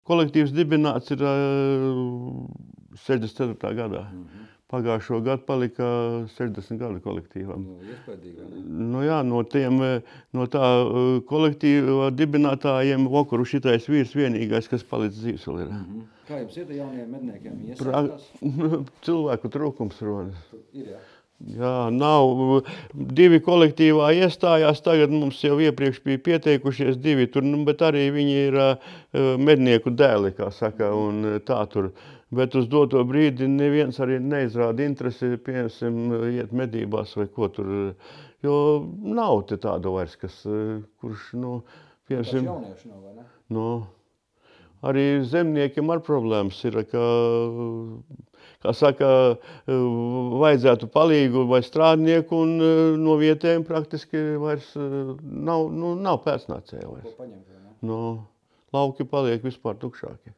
kolektīvs dibināts ir 64. gadā. Pagājušo gadu palika 60 gadu kolektīvam. Nu jā, no tā kolektīva dibinātājiem Vokaru šitais vīrs vienīgais, kas palicis dzīves vēl ir. Kā jums ir jauniem medniekiem iesaistās? Cilvēku trūkums rodas. Ir, jā. Jā, nav. 2 kolektīvā iestājās, tagad mums jau iepriekš bija pieteikušies 2 tur, bet arī viņi ir mednieku dēli, kā saka, un tā tur. Bet uz doto brīdi neviens arī neizrāda interesi, piemēram, iet medībās vai ko tur, jo nav te tādu vairs, kas, kurš, piemēram, jaunieši nav, vai ne? Arī zemniekiem ar problēmas ir, kā saka, vajadzētu palīgu vai strādnieku, un no vietējiem praktiski vairs nav pēcnācēju vairs. Ko paņemt, vai ne? Lauki paliek vispār tukšāki.